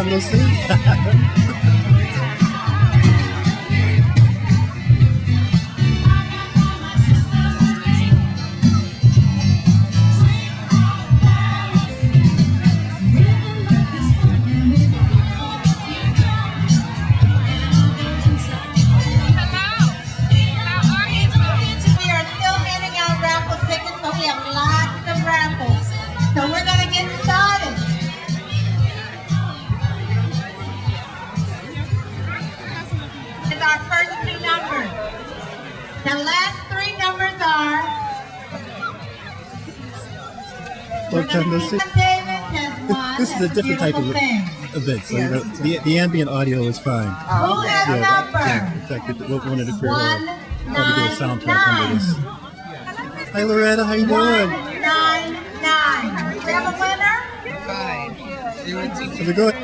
time no see. We are still handing out raffle tickets, but we have lots of raffles. So we're going to get started. It's our first two numbers. The last three numbers are... Long time no see. David has won. This is a different type of event, so you know, the ambient audio is fine. Who has number? Yeah, in fact, we wanted to create probably do a soundtrack under this. Hi Loretta, how you doing? 199. We have a winner? How's it going?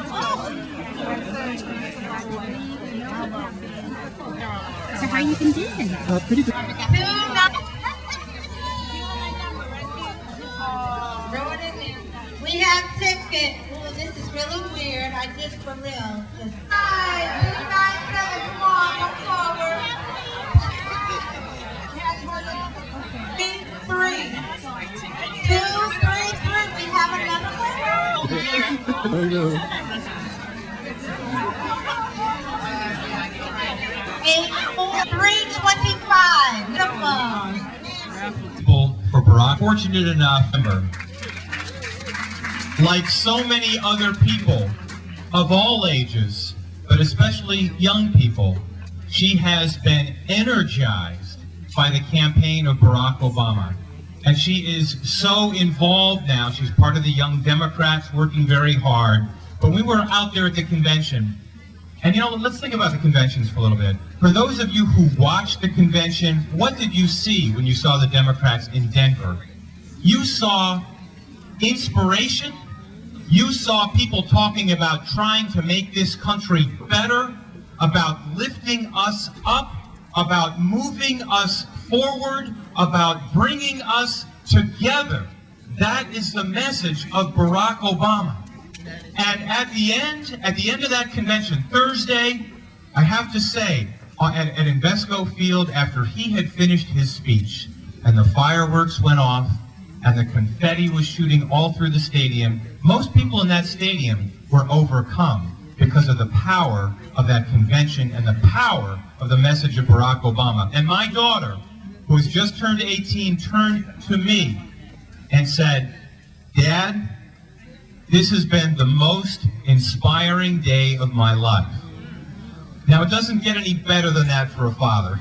So how you been doing? Pretty good. We have tickets. Ooh, this is really weird. I just for real. 5, 2, 9, 7, come on, come forward. 3, 2, 3, 3. We have another winner. Oh no. 8, 4, 325. Beautiful. For Barack, fortunate enough, like so many other people of all ages, but especially young people, she has been energized by the campaign of Barack Obama. And she is so involved now. She's part of the Young Democrats, working very hard. But we were out there at the convention, and you know, let's think about the conventions for a little bit. For those of you who watched the convention, what did you see when you saw the Democrats in Denver? You saw inspiration. You saw people talking about trying to make this country better, about lifting us up, about moving us forward, about bringing us together. That is the message of Barack Obama. And at the end of that convention, Thursday, I have to say, at Invesco Field, after he had finished his speech, and the fireworks went off, and the confetti was shooting all through the stadium, most people in that stadium were overcome because of the power of that convention and the power of the message of Barack Obama. And my daughter, who has just turned 18, turned to me and said, "Dad, this has been the most inspiring day of my life." Now, it doesn't get any better than that for a father,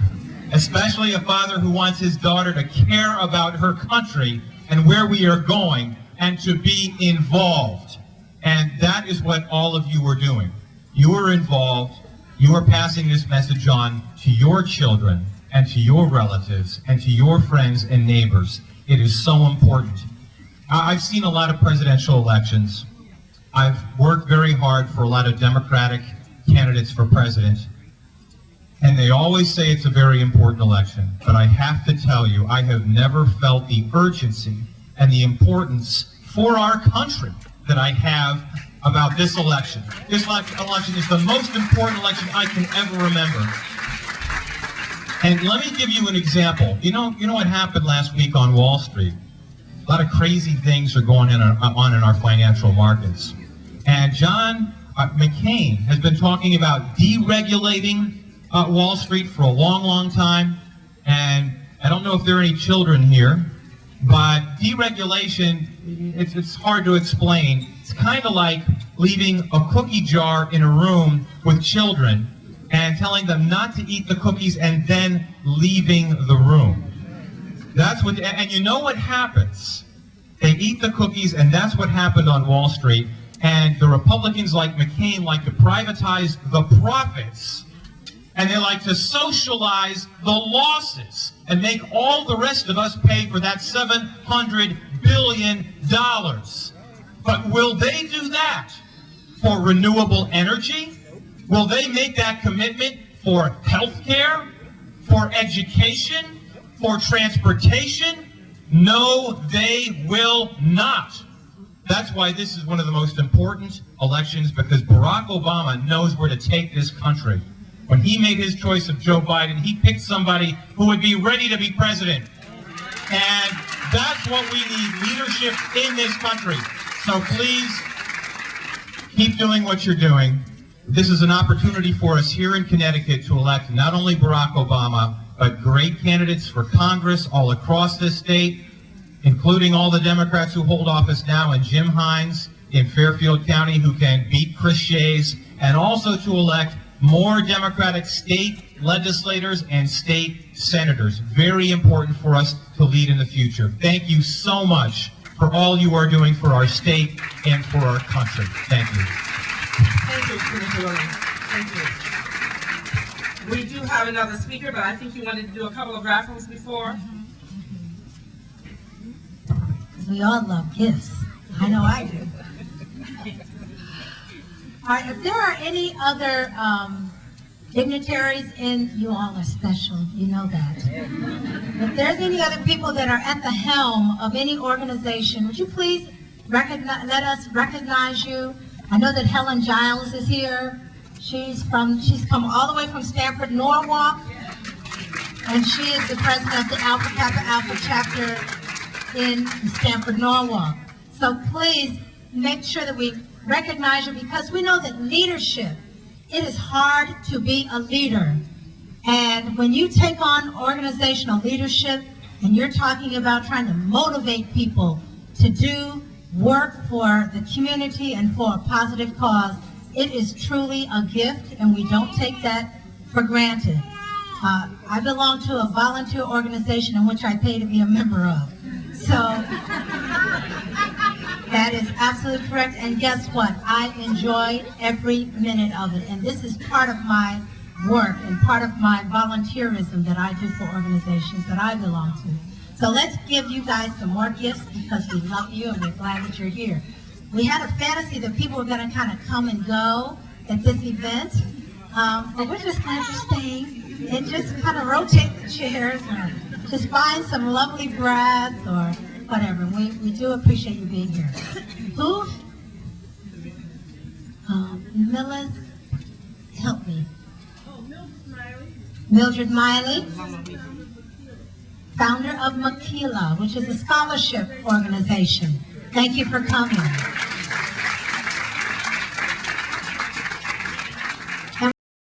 especially a father who wants his daughter to care about her country and where we are going, and to be involved. And that is what all of you are doing. You are involved. You are passing this message on to your children and to your relatives and to your friends and neighbors. It is so important. I've seen a lot of presidential elections. I've worked very hard for a lot of Democratic candidates for president. And they always say it's a very important election, but I have to tell you, I have never felt the urgency and the importance for our country that I have about this election. This election is the most important election I can ever remember. And let me give you an example. You know what happened last week on Wall Street? A lot of crazy things are going on in our financial markets. And John McCain has been talking about deregulating Wall Street for a long, long time, and I don't know if there are any children here, but deregulation, it's hard to explain. It's kind of like leaving a cookie jar in a room with children and telling them not to eat the cookies and then leaving the room. That's what, and you know what happens? They eat the cookies, and that's what happened on Wall Street. And the Republicans like McCain like to privatize the profits, and they like to socialize the losses and make all the rest of us pay for that $700 billion. But will they do that for renewable energy? Will they make that commitment for health care, for education, for transportation? No, they will not. That's why this is one of the most important elections, because Barack Obama knows where to take this country. When he made his choice of Joe Biden, he picked somebody who would be ready to be president. And that's what we need, leadership in this country. So please keep doing what you're doing. This is an opportunity for us here in Connecticut to elect not only Barack Obama, but great candidates for Congress all across this state, including all the Democrats who hold office now, and Jim Hines in Fairfield County, who can beat Chris Shays, and also to elect more Democratic state legislators and state senators. Very important for us to lead in the future. Thank you so much for all you are doing for our state and for our country. Thank you. Thank you, Senator Williams. Thank you. We do have another speaker, but I think you wanted to do a couple of raffles before. We all love gifts. I know I do. All right, if there are any other dignitaries in, you all are special, you know that. If there's any other people that are at the helm of any organization, would you please let us recognize you? I know that Helen Giles is here. She's come all the way from Stamford, Norwalk, and she is the president of the Alpha Kappa Alpha chapter in Stamford, Norwalk. So please make sure that we recognize you, because we know that leadership, it is hard to be a leader. And when you take on organizational leadership and you're talking about trying to motivate people to do work for the community and for a positive cause, it is truly a gift, and we don't take that for granted. I belong to a volunteer organization in which I pay to be a member of. So that is absolutely correct. And guess what? I enjoy every minute of it. And this is part of my work and part of my volunteerism that I do for organizations that I belong to. So let's give you guys some more gifts, because we love you and we're glad that you're here. We had a fantasy that people were going to kind of come and go at this event. But we're just glad you're staying and just kind of rotate the chairs or just find some lovely brads or whatever. We do appreciate you being here. Who? Millis, help me. Mildred Miley, founder of Makila, which is a scholarship organization. Thank you for coming.